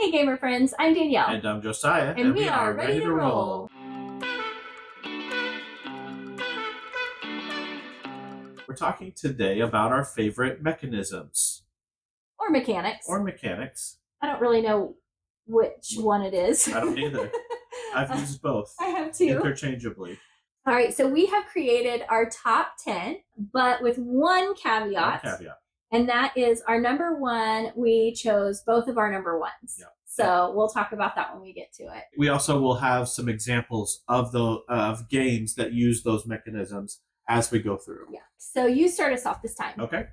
Hey gamer friends, I'm Danielle. And I'm Josiah. And we are ready to roll. We're talking today about our favorite mechanisms. Or mechanics. I don't really know which one it is. I don't either. I've used both. I have too. Interchangeably. All right, so we have created our top 10, but with one caveat. And that is our number one. We chose both of our number ones. Yeah. So we'll talk about that when we get to it. We also will have some examples of games that use those mechanisms as we go through. Yeah. So you start us off this time. Okay.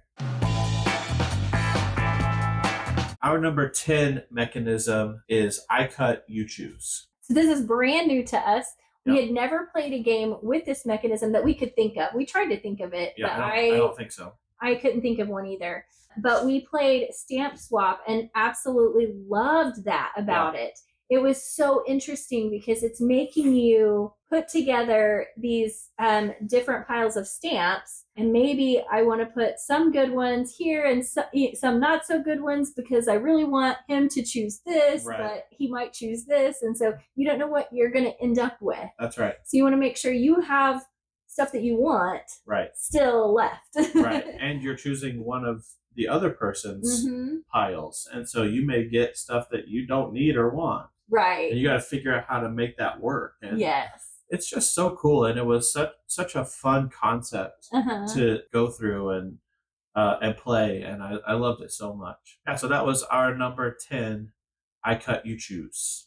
Our number 10 mechanism is I cut, you choose. So this is brand new to us. We had never played a game with this mechanism that we could think of. We tried to think of it, but I don't think so. I couldn't think of one either. But we played Stamp Swap and absolutely loved that about it. It was so interesting because it's making you put together these different piles of stamps. And maybe I want to put some good ones here and some not so good ones because I really want him to choose this, but he might choose this. And so you don't know what you're going to end up with. That's right. So you want to make sure you have stuff that you want still left. Right. And you're choosing one of the other person's piles. And so you may get stuff that you don't need or want. Right. And you got to figure out how to make that work. And yes. It's just so cool. And it was such a fun concept to go through and play. And I loved it so much. Yeah. So that was our number 10, I cut, you choose.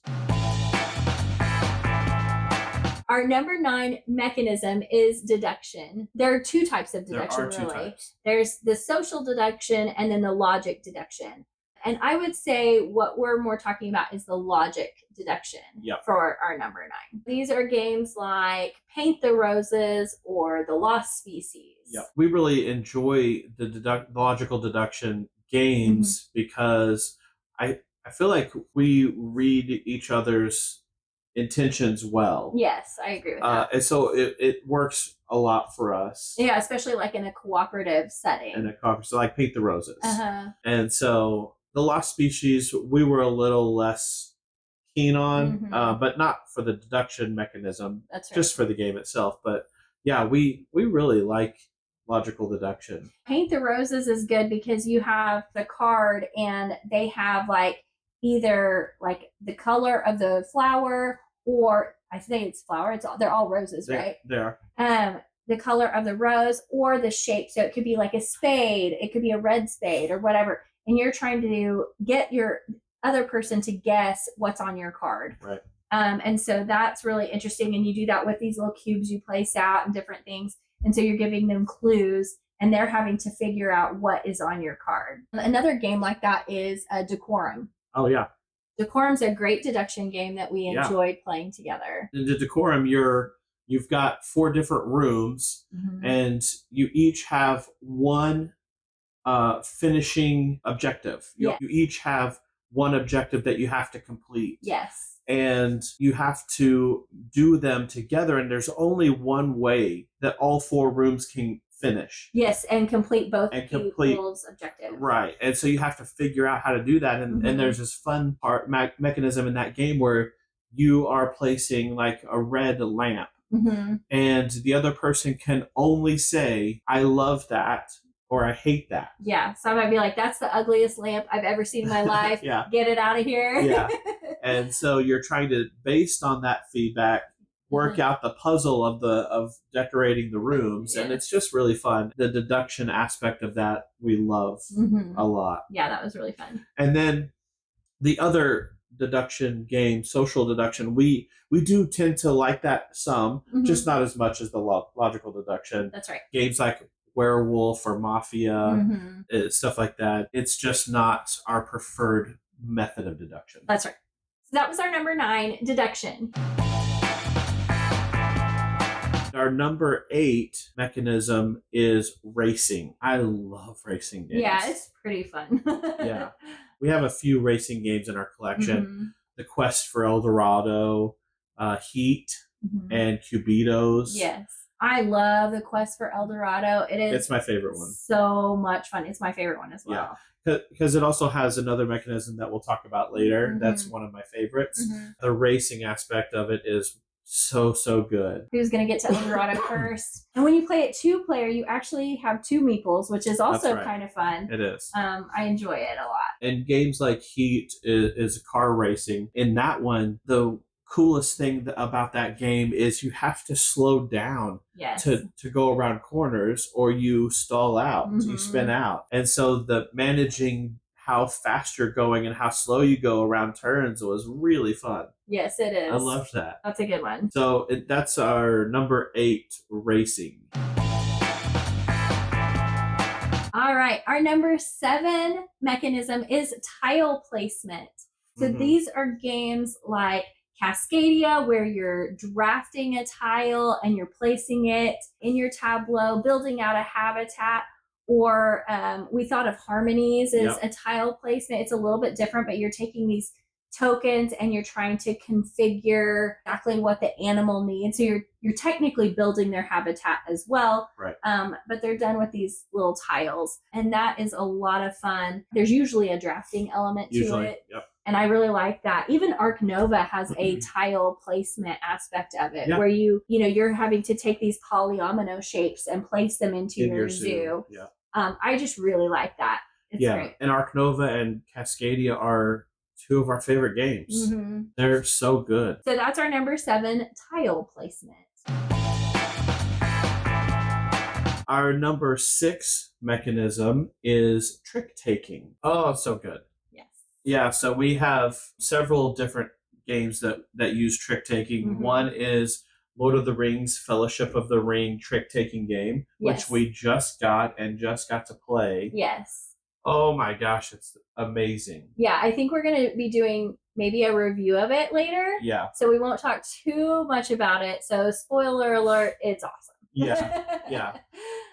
Our number 9 mechanism is deduction. There are two types of deduction, really. There's the social deduction and then the logic deduction. And I would say what we're more talking about is the logic deduction for our number 9. These are games like Paint the Roses or The Lost Species. Yeah, we really enjoy the logical deduction games because I feel like we read each other's intentions well. Yes, I agree with that. And so it works a lot for us. Yeah, especially like in a cooperative setting. So like Paint the Roses. And so The Lost Species, we were a little less keen on, but not for the deduction mechanism, just for the game itself. But yeah, we really like logical deduction. Paint the Roses is good because you have the card and they have like either like the color of the flower, or I think it's flower. They're all roses, right? They are. The color of the rose or the shape. So it could be like a spade. It could be a red spade or whatever. And you're trying to get your other person to guess what's on your card. Right. And so that's really interesting. And you do that with these little cubes you place out and different things. And so you're giving them clues and they're having to figure out what is on your card. Another game like that is Decorum. Oh, yeah. Decorum's a great deduction game that we enjoyed playing together. In the Decorum, you've got 4 different rooms, and you each have one finishing objective. You each have one objective that you have to complete. Yes. And you have to do them together, and there's only one way that all 4 rooms can finish. Yes, and complete both people's objectives. Right. And so you have to figure out how to do that. And there's this fun part mechanism in that game where you are placing like a red lamp. And the other person can only say, I love that, or I hate that. Yeah. So I might be like, that's the ugliest lamp I've ever seen in my life. Get it out of here. Yeah. And so you're trying to, based on that feedback, work out the puzzle of decorating the rooms. And it's just really fun. The deduction aspect of that we love a lot. Yeah, that was really fun. And then the other deduction game, social deduction, we do tend to like that some, just not as much as the logical deduction. That's right. Games like Werewolf or Mafia, stuff like that. It's just not our preferred method of deduction. That's right. So that was our number 9, deduction. Our number 8 mechanism is racing. I love racing games. Yeah, it's pretty fun. Yeah. We have a few racing games in our collection. The Quest for El Dorado, Heat, and Cubitos. Yes. I love the Quest for El Dorado. It's my favorite one. So much fun. It's my favorite one as well. Yeah, because it also has another mechanism that we'll talk about later. Mm-hmm. That's one of my favorites. Mm-hmm. The racing aspect of it is so good. Who's going to get to El Dorado first? And when you play it 2-player, you actually have 2 meeples, which is also kind of fun. It is. I enjoy it a lot. And games like Heat is car racing. In that one, the coolest thing about that game is you have to slow down to go around corners, or you stall out. Mm-hmm. You spin out. And so the managing how fast you're going and how slow you go around turns was really fun. Yes, it is. I loved that. That's a good one. So that's our number 8, racing. All right. Our number 7 mechanism is tile placement. So these are games like Cascadia, where you're drafting a tile and you're placing it in your tableau, building out a habitat. Or we thought of Harmonies as a tile placement. It's a little bit different, but you're taking these tokens and you're trying to configure exactly what the animal needs. So you're technically building their habitat as well. Right. But they're done with these little tiles, and that is a lot of fun. There's usually a drafting element to it. Yep. And I really like that. Even Ark Nova has a tile placement aspect of it, where you're having to take these polyomino shapes and place them into your zoo. Yeah. I just really like that. It's great. And Ark Nova and Cascadia are 2 of our favorite games. Mm-hmm. They're so good. So that's our number 7, tile placement. Our number 6 mechanism is trick taking. Oh, it's so good. Yeah, so we have several different games that use trick taking. Mm-hmm. One is Lord of the Rings Fellowship of the Ring trick taking game, which we just got to play. Yes. Oh my gosh, it's amazing. Yeah, I think we're going to be doing maybe a review of it later. Yeah. So we won't talk too much about it. So spoiler alert, it's awesome. Yeah.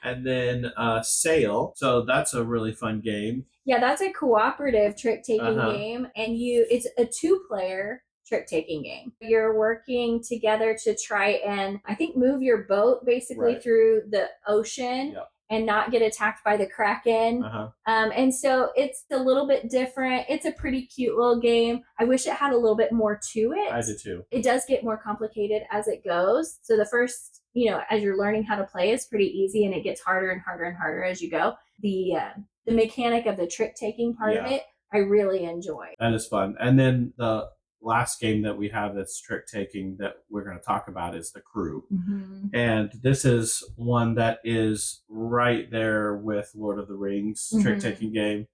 And then Sail. So that's a really fun game. Yeah, that's a cooperative trick-taking game. And it's a 2-player trick-taking game. You're working together to try and, I think, move your boat basically through the ocean. Yep. And not get attacked by the Kraken. And so it's a little bit different. It's a pretty cute little game. I wish it had a little bit more to it. I do too. It does get more complicated as it goes. So the first, as you're learning how to play, is pretty easy, and it gets harder and harder and harder as you go. The mechanic of the trick-taking part of it, I really enjoy. That is fun. And then the last game that we have that's trick taking that we're going to talk about is The Crew. Mm-hmm. And this is one that is right there with Lord of the Rings trick taking game.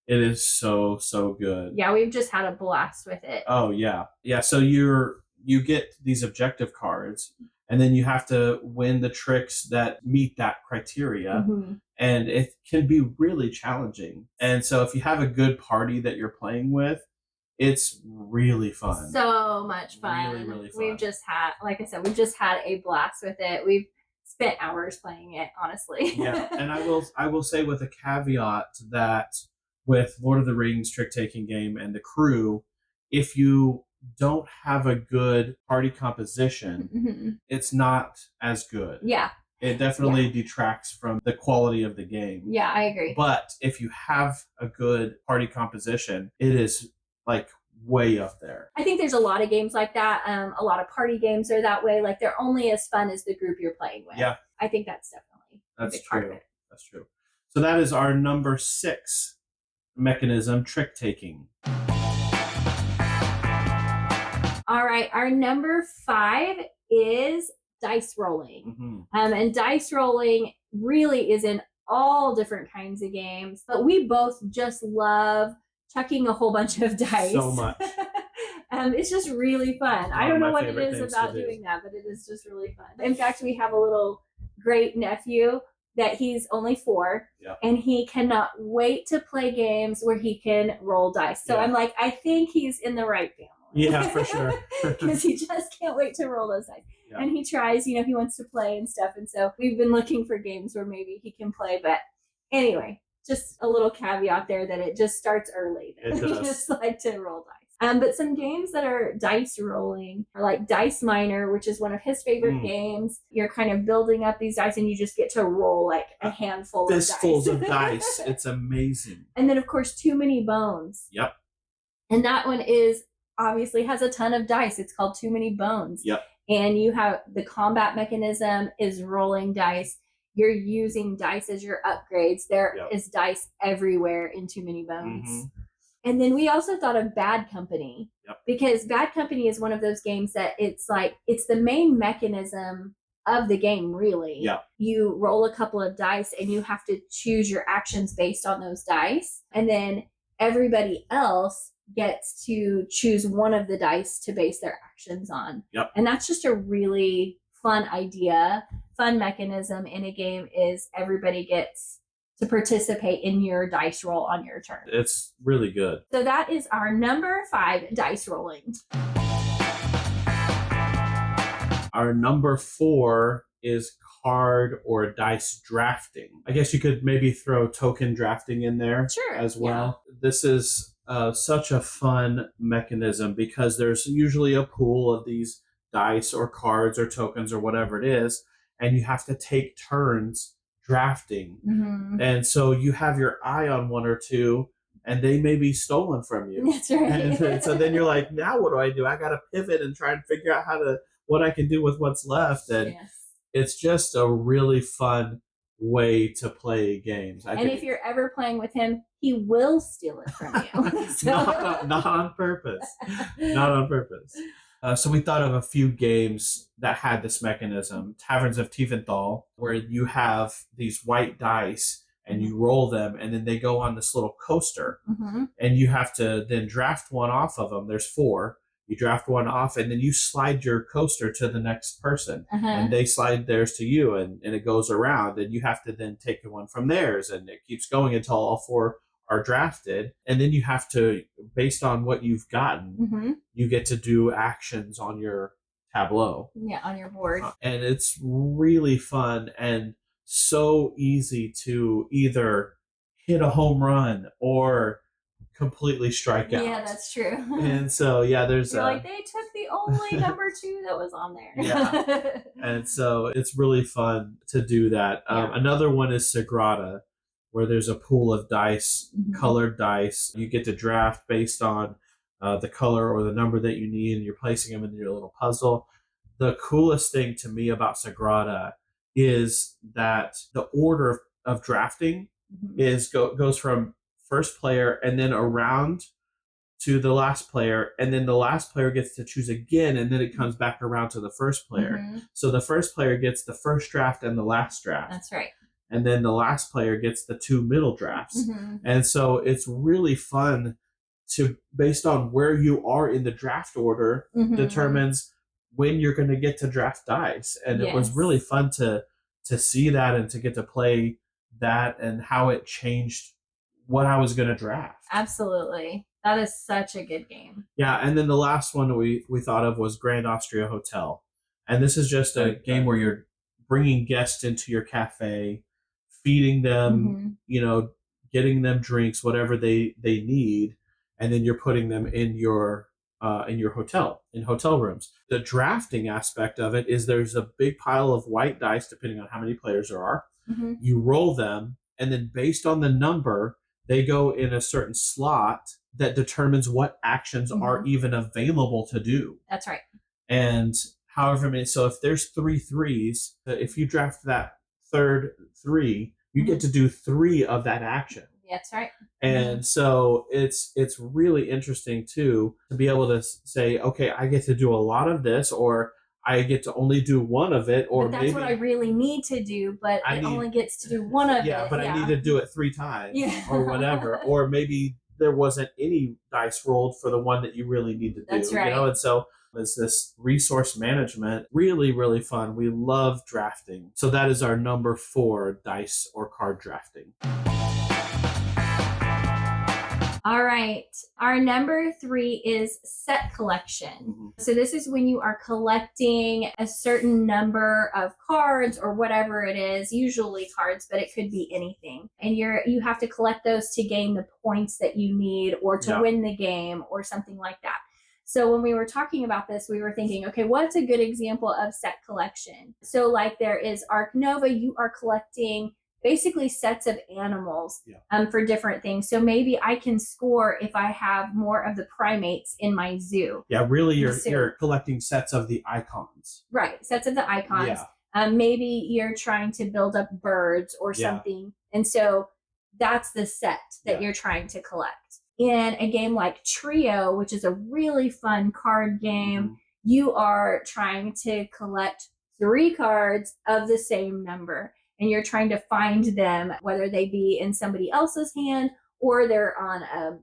It is so good. Yeah, we've just had a blast with it. Oh yeah. So you get these objective cards, and then you have to win the tricks that meet that criteria. Mm-hmm. And it can be really challenging. And so if you have a good party that you're playing with, it's really fun. So much fun. Really, really fun. We've just had a blast with it. We've spent hours playing it, honestly. Yeah, and I will say with a caveat that with Lord of the Rings trick-taking game and The Crew, if you don't have a good party composition, it's not as good. Yeah. It definitely detracts from the quality of the game. Yeah, I agree. But if you have a good party composition, it is like way up there. I think there's a lot of games like that. A lot of party games are that way. Like they're only as fun as the group you're playing with. Yeah. I think that's definitely a big part of it. That's true. So that is our number 6 mechanism, trick taking. All right. Our number 5 is dice rolling. Mm-hmm. And dice rolling really is in all different kinds of games, but we both just love chucking a whole bunch of dice. So much. It's just really fun. I don't know what it is about doing that, but it is just really fun. In fact, we have a little great nephew that he's only 4, and he cannot wait to play games where he can roll dice. So I'm like, I think he's in the right family. Yeah, for sure. Because he just can't wait to roll those dice. Yeah. And he tries, he wants to play and stuff. And so we've been looking for games where maybe he can play. But anyway, just a little caveat there that it just starts early. It does. We just like to roll dice. But some games that are dice rolling are like Dice Miner, which is one of his favorite games. You're kind of building up these dice and you just get to roll like a handful of dice. Fistfuls of dice. It's amazing. And then, of course, Too Many Bones. Yep. And that one is obviously has a ton of dice. It's called Too Many Bones. Yep. And you have the combat mechanism is rolling dice. You're using dice as your upgrades. There is dice everywhere in Too Many Bones. Mm-hmm. And then we also thought of Bad Company, because Bad Company is one of those games that it's the main mechanism of the game, really. Yeah. You roll a couple of dice and you have to choose your actions based on those dice. And then everybody else gets to choose one of the dice to base their actions on. Yep. And that's just a really fun idea, fun mechanism in a game is everybody gets to participate in your dice roll on your turn. It's really good. So that is our number 5, dice rolling. Our number 4 is card or dice drafting. I guess you could maybe throw token drafting in there as well. Yeah. This is such a fun mechanism because there's usually a pool of these dice or cards or tokens or whatever it is, and you have to take turns drafting. Mm-hmm. And so you have your eye on one or two and they may be stolen from you. That's right. And so then you're like, now what do? I got to pivot and try and figure out what I can do with what's left. And it's just a really fun way to play games. If you're ever playing with him, he will steal it from you. So. Not on purpose. Not on purpose. So we thought of a few games that had this mechanism. Taverns of Tiefenthal, where you have these white dice and you roll them and then they go on this little coaster. Mm-hmm. And you have to then draft one off of them. There's 4. You draft one off and then you slide your coaster to the next person. Uh-huh. And they slide theirs to you and it goes around. And you have to then take one from theirs. And it keeps going until all 4 are drafted, and then you have to, based on what you've gotten, mm-hmm. you get to do actions on your tableau. Yeah, on your board. And it's really fun and so easy to either hit a home run or completely strike out. Yeah, that's true. And so, there's You're like, they took the only number 2 that was on there. Yeah. And so it's really fun to do that. Another one is Sagrada, where there's a pool of dice, mm-hmm. colored dice. You get to draft based on the color or the number that you need, and you're placing them in your little puzzle. The coolest thing to me about Sagrada is that the order of drafting mm-hmm. goes from first player and then around to the last player, and then the last player gets to choose again, and then it comes back around to the first player. Mm-hmm. So the first player gets the first draft and the last draft. That's right. And then the last player gets the 2 middle drafts. Mm-hmm. And so it's really fun to, based on where you are in the draft order, mm-hmm. determines when you're going to get to draft dice. And it was really fun to see that and to get to play that and how it changed what I was going to draft. Absolutely. That is such a good game. Yeah. And then the last one we thought of was Grand Austria Hotel. And this is just a game where you're bringing guests into your cafe, feeding them, mm-hmm. Getting them drinks, whatever they need, and then you're putting them in your hotel, in hotel rooms. The drafting aspect of it is there's a big pile of white dice, depending on how many players there are. Mm-hmm. You roll them, and then based on the number, they go in a certain slot that determines what actions mm-hmm. are even available to do. That's right. And however many, so if there's 3 3s, if you draft that third 3, you mm-hmm. get to do 3 of that action. That's right. And mm-hmm. so it's really interesting too to be able to say, okay, I get to do a lot of this, or I get to only do one of it, or but that's what I really need to do, but it only gets to do one of it. Yeah, but I need to do it 3 times or whatever. Or maybe there wasn't any dice rolled for the one that you really need to do. That's right. And so it's this resource management, really, really fun. We love drafting. So that is our number 4, dice or card drafting. All right. Our number 3 is set collection. So this is when you are collecting a certain number of cards or whatever it is, usually cards, but it could be anything. And you have to collect those to gain the points that you need or to win the game or something like that. So when we were talking about this, we were thinking, okay, what's a good example of set collection? So like there is Ark Nova, you are collecting basically sets of animals for different things. So maybe I can score if I have more of the primates in my zoo. Yeah, really you're collecting sets of the icons. Right, sets of the icons. Yeah. Maybe you're trying to build up birds or something. And so that's the set that you're trying to collect. In a game like Trio, which is a really fun card game, you are trying to collect 3 cards of the same number. And you're trying to find them, whether they be in somebody else's hand or they're on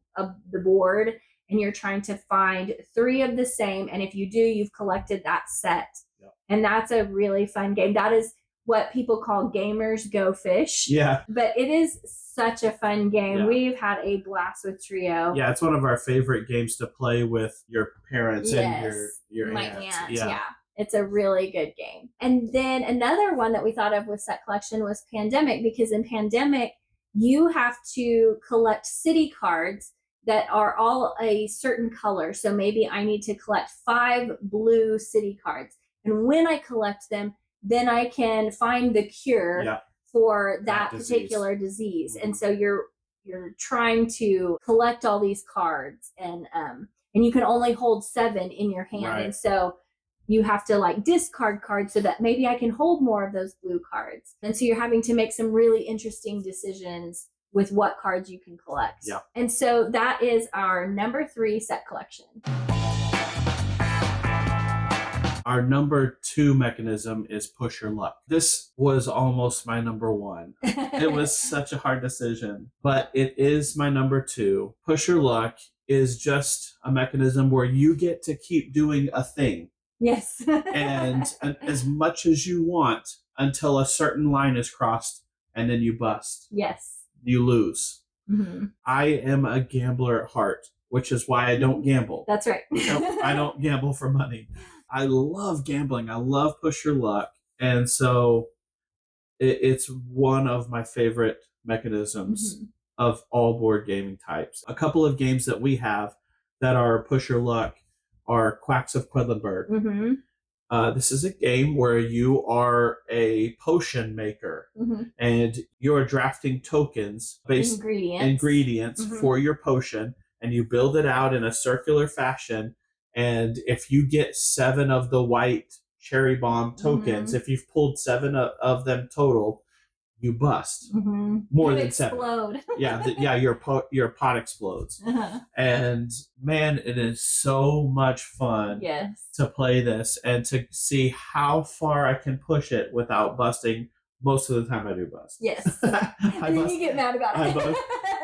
the board, and you're trying to find 3 of the same. And if you do, you've collected that set. Yep. And that's a really fun game. That is what people call Gamers Go Fish. Yeah. But it is such a fun game. Yeah. We've had a blast with Trio. Yeah, it's one of our favorite games to play with your parents and your my aunts. Aunt. Yeah. It's a really good game. And then another one that we thought of with set collection was Pandemic, because in Pandemic, you have to collect city cards that are all a certain color. So maybe I need to collect 5 blue city cards. And when I collect them, then I can find the cure for that particular disease. And so you're trying to collect all these cards, and you can only hold 7 in your hand. Right. And so you have to like discard cards so that maybe I can hold more of those blue cards. And so you're having to make some really interesting decisions with what cards you can collect. Yeah. And so that is our number 3 set collection. Our number 2 mechanism is push your luck. This was almost my number 1. It was such a hard decision, but it is my number 2. Push your luck is just a mechanism where you get to keep doing a thing. Yes. and as much as you want until a certain line is crossed, and then you bust. Yes. You lose. Mm-hmm. I am a gambler at heart, which is why I don't gamble. That's right. I don't gamble for money. I love gambling. I love push your luck. And so it's one of my favorite mechanisms of all board gaming types. A couple of games that we have that are push your luck are Quacks of Quedlinburg. This is a game where you are a potion maker and you're drafting tokens based ingredients for your potion, and you build it out in a circular fashion. And if you get 7 of the white cherry bomb tokens, if you've pulled 7 of them total, you bust. More than explode. 7. Your pot explodes. And man, it is so much fun to play this and to see how far I can push it without busting. Most of the time I do bust. Yes. Then you get mad about it.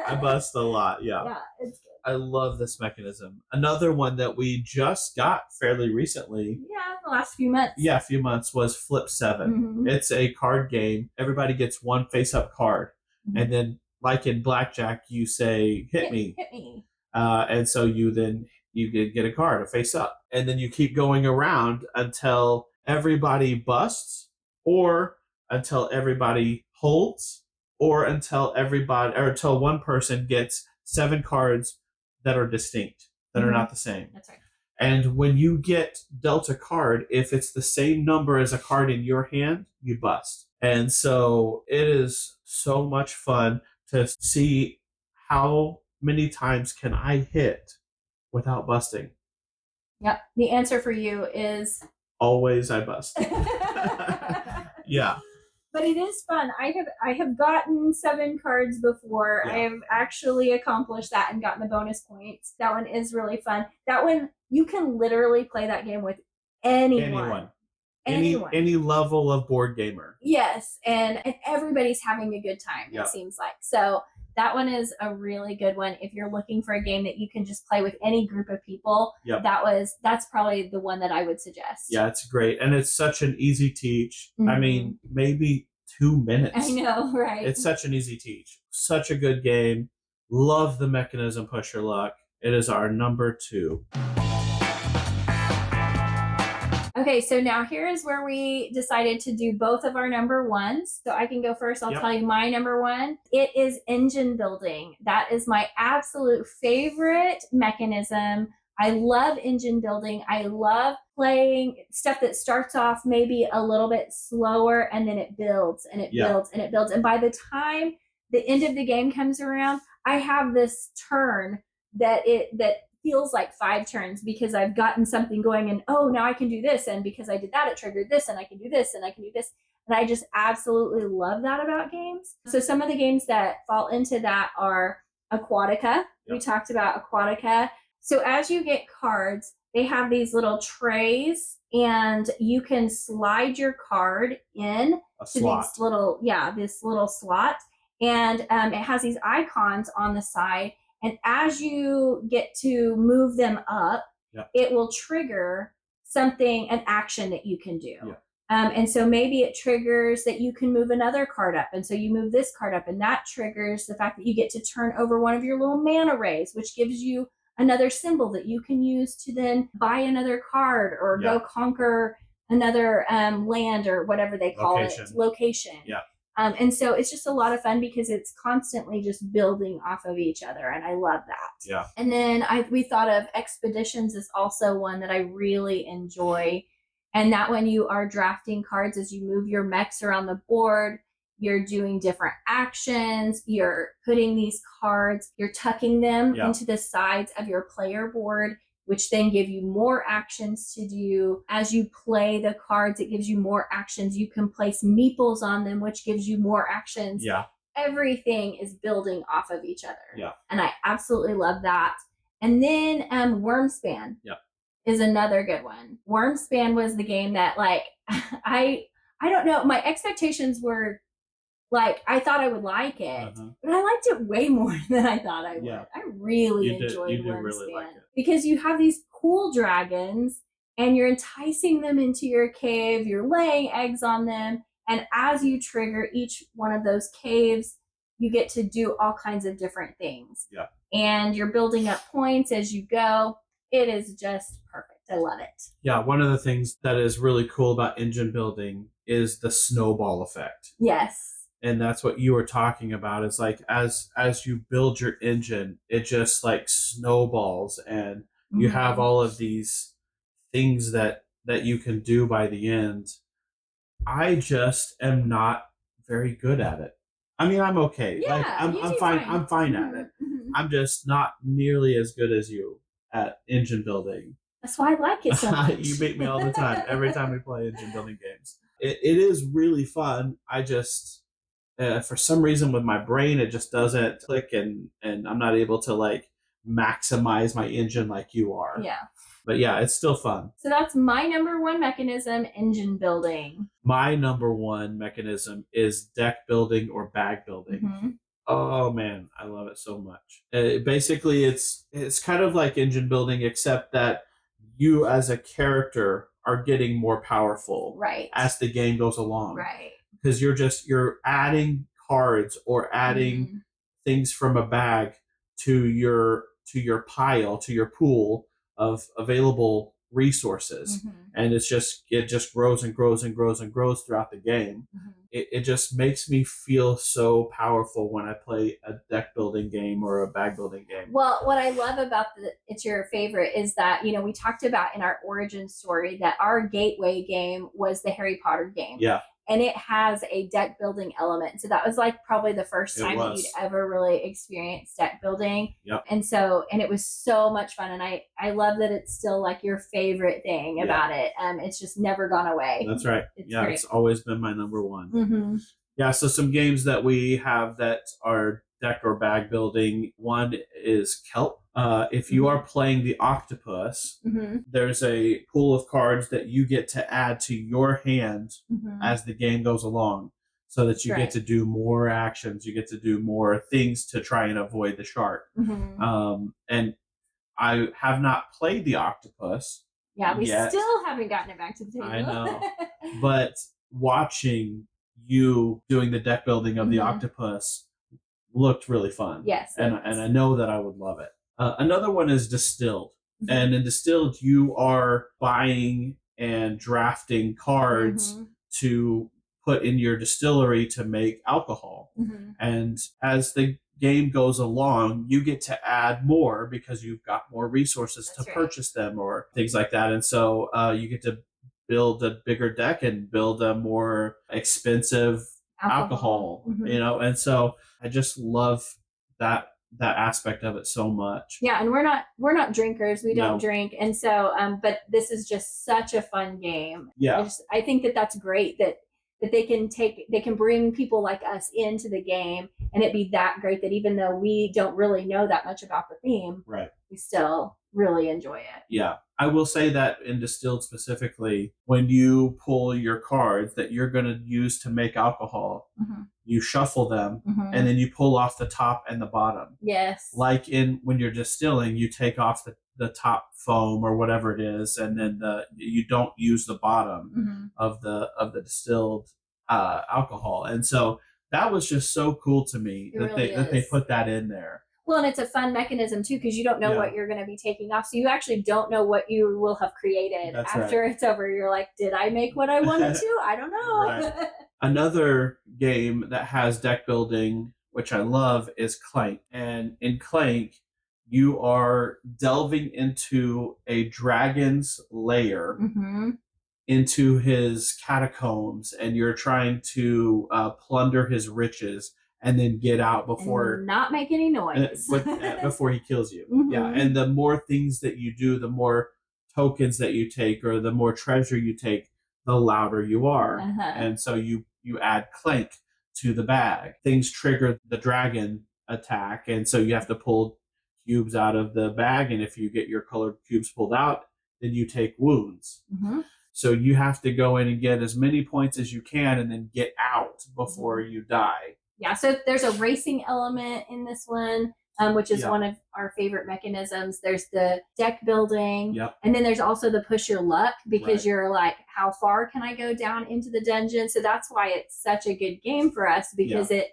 I bust a lot, Yeah, it's good. I love this mechanism. Another one that we just got fairly recently. Yeah, the last few months. Yeah, a few months was Flip 7. It's a card game. Everybody gets 1 face-up card. And then, like in Blackjack, you say, hit me. Hit me. And so you get a card, a face-up. And then you keep going around until everybody busts, or until everybody holds, or until one person gets 7 cards that are distinct, that are not the same. That's right. And when you get dealt a card, if it's the same number as a card in your hand, you bust. And so it is so much fun to see how many times can I hit without busting. Yep. The answer for you is always I bust. Yeah. But it is fun. I have gotten 7 cards before. Yeah. I have actually accomplished that and gotten the bonus points. That one is really fun. That one, you can literally play that game with anyone. Any level of board gamer. Yes, and everybody's having a good time, it seems like. So that one is a really good one. If you're looking for a game that you can just play with any group of people, that's probably the one that I would suggest. Yeah, it's great. And it's such an easy teach. I mean, maybe 2 minutes. I know, right? It's such an easy teach. Such a good game. Love the mechanism Push Your Luck. It is our number 2. Okay, so now here is where we decided to do both of our number 1s. So I can go first. I'll tell you my number 1. It is engine building. That is my absolute favorite mechanism. I love engine building. I love playing stuff that starts off maybe a little bit slower and then it builds and it builds and it builds. And by the time the end of the game comes around, I have this turn that feels like 5 turns because I've gotten something going and now I can do this, and because I did that it triggered this, and I can do this and I can do this. And I just absolutely love that about games. So some of the games that fall into that are Aquatica. We talked about Aquatica. So as you get cards, they have these little trays and you can slide your card in to these little, this little slot. And it has these icons on the side. And as you get to move them up, it will trigger an action that you can do. And so maybe it triggers that you can move another card up. And so you move this card up, and that triggers the fact that you get to turn over one of your little mana rays, which gives you another symbol that you can use to then buy another card or go conquer another land or whatever they call it. Location. And so it's just a lot of fun because it's constantly just building off of each other, and I love that. And then we thought of Expeditions as also one that I really enjoy, and that when you are drafting cards as you move your mechs around the board, you're doing different actions, you're putting these cards, you're tucking them into the sides of your player board, which then give you more actions to do. As you play the cards, it gives you more actions. You can place meeples on them, which gives you more actions. Everything is building off of each other. And I absolutely love that. And then Wormspan is another good one. Wormspan was the game that I don't know, my expectations were I thought I would like it, but I liked it way more than I thought I would. I really enjoyed Wormspan really like because you have these cool dragons and you're enticing them into your cave, you're laying eggs on them, and as you trigger each one of those caves, you get to do all kinds of different things. And you're building up points as you go. It is just perfect. I love it. One of the things that is really cool about engine building is the snowball effect. And that's what you were talking about. It's as you build your engine, it just snowballs, and you have all of these things that you can do by the end. I just am not very good at it. I mean, I'm okay. I'm fine. I'm fine at it. I'm just not nearly as good as you at engine building. That's why I like it so much. You beat me all the time. Every time we play engine building games, it is really fun. I just for some reason with my brain it just doesn't click, and I'm not able to maximize my engine like you are. But it's still fun. So that's my number 1 mechanism, engine building. My number 1 mechanism is deck building or bag building. Oh man, I love it so much. Basically it's kind of like engine building, except that you as a character are getting more powerful as the game goes along. Because you're adding cards or adding things from a bag to your pile, to your pool of available resources. And it just grows and grows and grows and grows throughout the game. It just makes me feel so powerful when I play a deck building game or a bag building game. Well, what I love about it's your favorite is that, we talked about in our origin story that our gateway game was the Harry Potter game. And it has a deck building element. So that was probably the first time that you'd ever really experienced deck building. And it was so much fun. And I love that it's still your favorite thing about it. It's just never gone away. That's right. It's always been my number 1. So some games that we have that are deck or bag building. One is Kelp. If you are playing the octopus, there's a pool of cards that you get to add to your hand as the game goes along, so that you get to do more actions, you get to do more things to try and avoid the shark. And I have not played the octopus. We still haven't gotten it back to the table. I know. But watching you doing the deck building of the octopus looked really fun. Yes. And I know that I would love it. Another one is Distilled. And in Distilled, you are buying and drafting cards to put in your distillery to make alcohol. And as the game goes along, you get to add more because you've got more resources to purchase them or things like that. And so you get to build a bigger deck and build a more expensive alcohol, you know. And so I just love that aspect of it so much. Yeah, and we're not drinkers. We don't drink, and so but this is just such a fun game. Yeah, I think that that's great that they can bring people like us into the game, and it be that great that even though we don't really know that much about the theme, right, we still really enjoy it. Yeah. I will say that in Distilled specifically, when you pull your cards that you're going to use to make alcohol, you shuffle them and then you pull off the top and the bottom. Yes. Like when you're distilling, you take off the top foam or whatever it is, and then you don't use the bottom of the distilled alcohol. And so that was just so cool to me that they put that in there. Well, and it's a fun mechanism too, because you don't know what you're going to be taking off. So you actually don't know what you will have created after it's over. You're like, did I make what I wanted to? I don't know. Right. Another game that has deck building, which I love, is Clank. And in Clank, you are delving into a dragon's lair, into his catacombs, and you're trying to plunder his riches and then get out before and not make any noise before he kills you. Yeah, and the more things that you do, the more tokens that you take, or the more treasure you take, the louder you are. And so you add Clank to the bag. Things trigger the dragon attack, and so you have to pull cubes out of the bag, and if you get your colored cubes pulled out, then you take wounds. So you have to go in and get as many points as you can and then get out before you die. Yeah, so there's a racing element in this one, which is one of our favorite mechanisms. There's the deck building, and then there's also the push your luck, because you're like, how far can I go down into the dungeon? So that's why it's such a good game for us, because it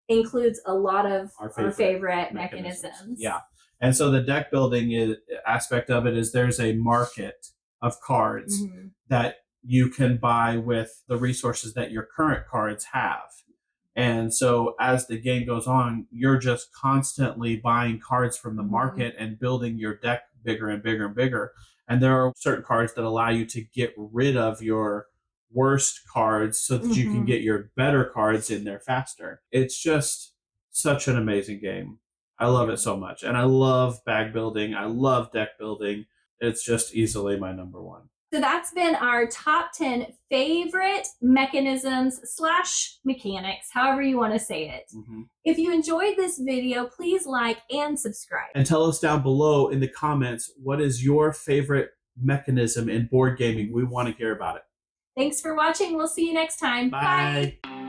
includes a lot of our favorite mechanisms. Yeah, and so the deck building aspect of it is there's a market of cards that you can buy with the resources that your current cards have. And so as the game goes on, you're just constantly buying cards from the market and building your deck bigger and bigger and bigger. And there are certain cards that allow you to get rid of your worst cards so that you can get your better cards in there faster. It's just such an amazing game. I love it so much. And I love bag building. I love deck building. It's just easily my number one. So that's been our top 10 favorite mechanisms / mechanics, however you want to say it. If you enjoyed this video, please like and subscribe. And tell us down below in the comments, what is your favorite mechanism in board gaming? We want to hear about it. Thanks for watching. We'll see you next time. Bye. Bye.